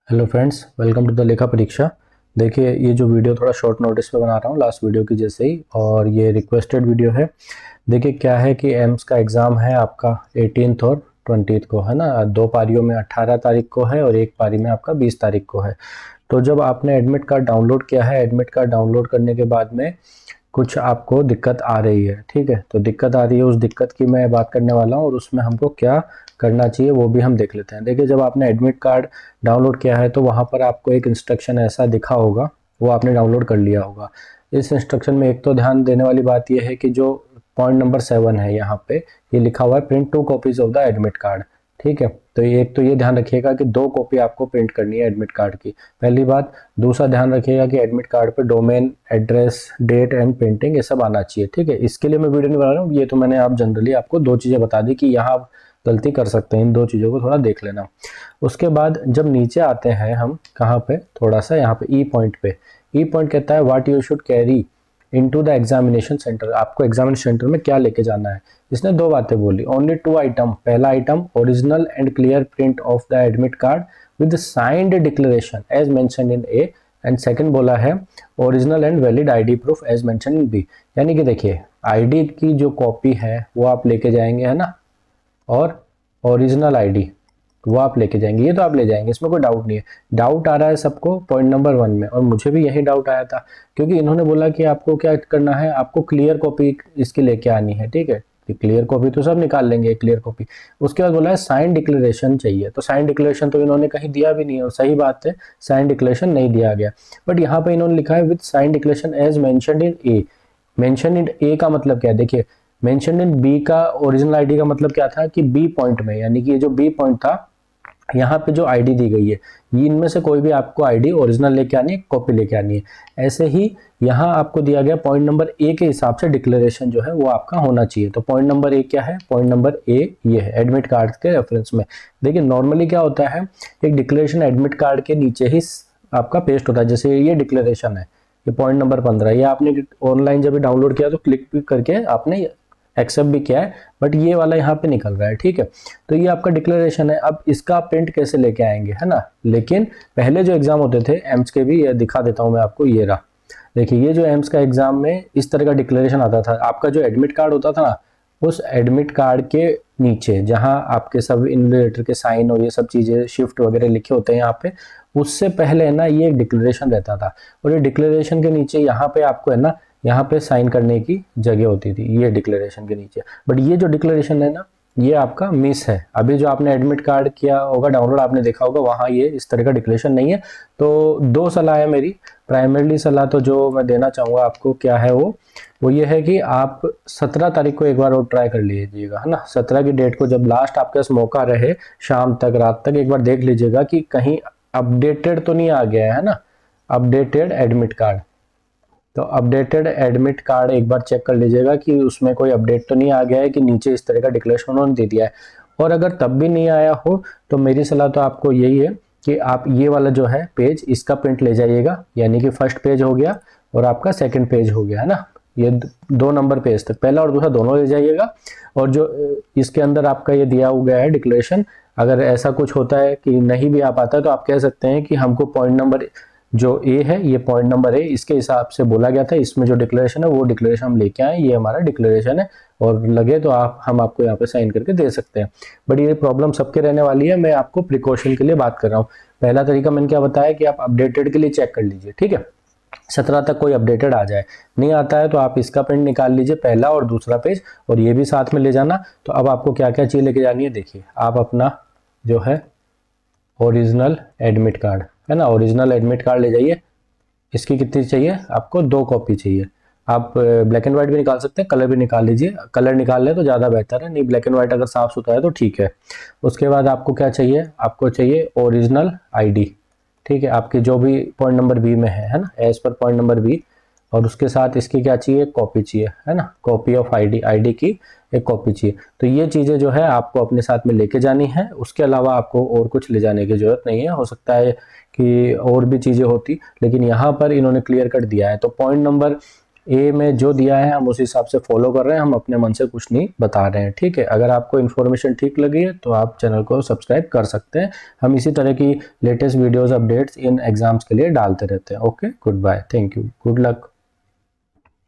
Hello friends, welcome to the लेखा परीक्षा। देखिए, ये जो वीडियो थोड़ा शॉर्ट नोटिस पे बना रहा हूँ लास्ट वीडियो की जैसे ही, और ये रिक्वेस्टेड वीडियो है। देखिए क्या है कि एम्स का एग्ज़ाम है आपका 18th और 20th को, है ना। दो पारियों में 18 तारीख को है और एक पारी में आपका 20 तारीख को है। तो जब आपने एडमिट कार्ड डाउनलोड किया है, एडमिट कार्ड डाउनलोड करने के बाद में कुछ आपको दिक्कत आ रही है, ठीक है। तो दिक्कत आ रही है, उस दिक्कत की मैं बात करने वाला हूँ और उसमें हमको क्या करना चाहिए वो भी हम देख लेते हैं। देखिए, जब आपने एडमिट कार्ड डाउनलोड किया है तो वहाँ पर आपको एक इंस्ट्रक्शन ऐसा दिखा होगा, वो आपने डाउनलोड कर लिया होगा। इस इंस्ट्रक्शन में एक तो ध्यान देने वाली बात यह है कि जो पॉइंट नंबर 7 है, यहाँ पे ये लिखा हुआ है print 2 copies of the admit card, ठीक है। तो ये एक तो ये ध्यान रखिएगा कि 2 कॉपी आपको प्रिंट करनी है एडमिट कार्ड की, पहली बात। दूसरा ध्यान रखिएगा कि एडमिट कार्ड पे domain, address, date and printing ये सब आना चाहिए, ठीक है। इसके लिए मैं वीडियो नहीं बना रहा हूँ, ये तो मैंने आप जनरली आपको 2 चीज़ें बता दी कि यहाँ आप गलती कर सकते हैं, इन 2 चीज़ों को थोड़ा देख लेना। उसके बाद जब नीचे आते हैं हम कहाँ पे, थोड़ा सा यहाँ पे ई पॉइंट पे, ई पॉइंट कहता है what you should carry into the examination centre. आपको एग्जामिनेशन सेंटर में क्या लेके जाना है। इसने 2 बातें बोली, ओनली 2 आइटम। पहला item, original and clear print of the admit card with signed declaration as mentioned in A, and second बोला है original and valid ID proof as mentioned in B. यानी कि देखिए, आईडी की जो कॉपी है वो आप लेके जाएंगे, है ना, और ओरिजिनल आईडी वो आप लेके जाएंगे, ये तो आप ले जाएंगे, इसमें कोई डाउट नहीं है। डाउट आ रहा है सबको पॉइंट नंबर 1 में, और मुझे भी यही डाउट आया था, क्योंकि इन्होंने बोला कि आपको क्या करना है, आपको क्लियर कॉपी इसकी लेके आनी है, ठीक है। क्लियर कॉपी तो सब निकाल लेंगे, क्लियर कॉपी। उसके बाद बोला है साइन डिक्लेरेशन चाहिए, तो साइन डिक्लेरेशन तो इन्होंने कहीं दिया भी नहीं है, और सही बात है, साइन डिक्लेरेशन नहीं दिया गया। बट यहाँ पे इन्होंने लिखा है with sign declaration as mentioned in A. Mention in A का मतलब क्या है, देखिए, मेंशन इन बी का ओरिजिनल आईडी का मतलब क्या था कि बी पॉइंट में, यानी कि ये जो बी पॉइंट था, यहाँ पे जो आईडी दी गई है, ये इनमें से कोई भी आपको आईडी ओरिजिनल लेके आनी है, कॉपी लेके आनी है। ऐसे ही यहाँ आपको दिया गया पॉइंट नंबर ए के हिसाब से डिक्लेरेशन जो है वो आपका होना चाहिए। तो पॉइंट नंबर ए क्या है, पॉइंट नंबर ए ये है एडमिट कार्ड के रेफरेंस में। देखिए, नॉर्मली क्या होता है, एक डिक्लेरेशन एडमिट कार्ड के नीचे ही आपका पेस्ट होता है। जैसे ये डिक्लेरेशन है, ये पॉइंट नंबर 15, ये आपने ऑनलाइन जब डाउनलोड किया तो क्लिक करके आपने एक्सेप्ट भी किया है, बट ये वाला यहाँ पे निकल रहा है, ठीक है। तो ये आपका डिक्लेरेशन है। अब इसका प्रिंट कैसे लेके आएंगे, है ना। लेकिन पहले जो एग्जाम होते थे एम्स के भी, ये दिखा देता हूँ मैं आपको, ये रहा। देखिए, ये जो एम्स का एग्जाम में इस तरह का डिक्लेरेशन आता था। आपका जो एडमिट कार्ड होता था ना, उस एडमिट कार्ड के नीचे जहां आपके सब इन्विजिलेटर के साइन और ये सब चीजें शिफ्ट वगैरह लिखे होते हैं यहाँ पे, उससे पहले है ना ये एक डिक्लेरेशन रहता था। और ये डिक्लेरेशन के नीचे यहाँ पे आपको है ना, यहाँ पे साइन करने की जगह होती थी, ये डिक्लेरेशन के नीचे। बट ये जो डिक्लेरेशन है ना, ये आपका मिस है। अभी जो आपने एडमिट कार्ड किया होगा डाउनलोड, आपने देखा होगा, वहाँ ये इस तरह का डिक्लेरेशन नहीं है। तो 2 सलाह है मेरी। प्राइमरीली सलाह तो जो मैं देना चाहूँगा आपको क्या है, वो ये है कि आप 17 तारीख को एक बार और ट्राई कर लीजिएगा, है ना। 17 की डेट को जब लास्ट आपके पास मौका रहे, शाम तक, रात तक, एक बार देख लीजिएगा कि कहीं अपडेटेड तो नहीं आ गया है ना, अपडेटेड एडमिट कार्ड। तो अपडेटेड एडमिट कार्ड एक बार चेक कर लीजिएगा कि उसमें कोई अपडेट तो नहीं आ गया है कि नीचे इस तरह का डिक्लेरेशन उन्होंने दे दिया है। और अगर तब भी नहीं आया हो तो मेरी सलाह तो आपको यही है कि आप ये वाला जो है पेज, इसका प्रिंट ले जाइएगा, यानी कि फर्स्ट पेज हो गया और आपका सेकंड पेज हो गया, है ना। ये 2 नंबर पेज तक, पहला और दूसरा दोनों ले जाइएगा। और जो इसके अंदर आपका ये दिया हुआ है डिक्लेरेशन, अगर ऐसा कुछ होता है कि नहीं भी आ पाता है तो आप कह सकते हैं कि हमको पॉइंट नंबर जो ए है, ये पॉइंट नंबर ए, इसके हिसाब से बोला गया था, इसमें जो डिक्लेरेशन है वो डिक्लेरेशन हम लेके आए, ये हमारा डिक्लेरेशन है, और लगे तो हम आपको यहाँ पे साइन करके दे सकते हैं। बट ये प्रॉब्लम सबके रहने वाली है, मैं आपको प्रिकॉशन के लिए बात कर रहा हूँ। पहला तरीका मैंने क्या बताया कि आप अपडेटेड के लिए चेक कर लीजिए, ठीक है। 17 तक कोई अपडेटेड आ जाए, नहीं आता है तो आप इसका प्रिंट निकाल लीजिए, पहला और दूसरा पेज, और ये भी साथ में ले जाना। तो अब आपको क्या क्या चीज़ लेके जानी है, देखिए, आप अपना जो है ओरिजिनल एडमिट कार्ड, है ना, ओरिजिनल एडमिट कार्ड ले जाइए। इसकी कितनी चाहिए आपको, 2 कॉपी चाहिए। आप ब्लैक एंड व्हाइट भी निकाल सकते हैं, कलर भी निकाल लीजिए। कलर निकाल लें तो ज़्यादा बेहतर है, नहीं ब्लैक एंड व्हाइट अगर साफ सुथरा है तो ठीक है। उसके बाद आपको क्या चाहिए, आपको चाहिए ओरिजिनल आईडी, ठीक है, आपकी जो भी पॉइंट नंबर बी में है ना, as per point number B. और उसके साथ इसकी क्या चाहिए, कॉपी चाहिए, है ना, कॉपी ऑफ आईडी, आईडी की एक कॉपी चाहिए। तो ये चीज़ें जो है आपको अपने साथ में लेके जानी है। उसके अलावा आपको और कुछ ले जाने की जरूरत नहीं है। हो सकता है कि और भी चीज़ें होती, लेकिन यहाँ पर इन्होंने क्लियर कट दिया है। तो पॉइंट नंबर ए में जो दिया है हम उस हिसाब से फॉलो कर रहे हैं, हम अपने मन से कुछ नहीं बता रहे हैं, ठीक है। अगर आपको इन्फॉर्मेशन ठीक लगी है तो आप चैनल को सब्सक्राइब कर सकते हैं। हम इसी तरह की latest videos updates in exams के लिए डालते रहते हैं। Okay, good bye, thank you, good luck.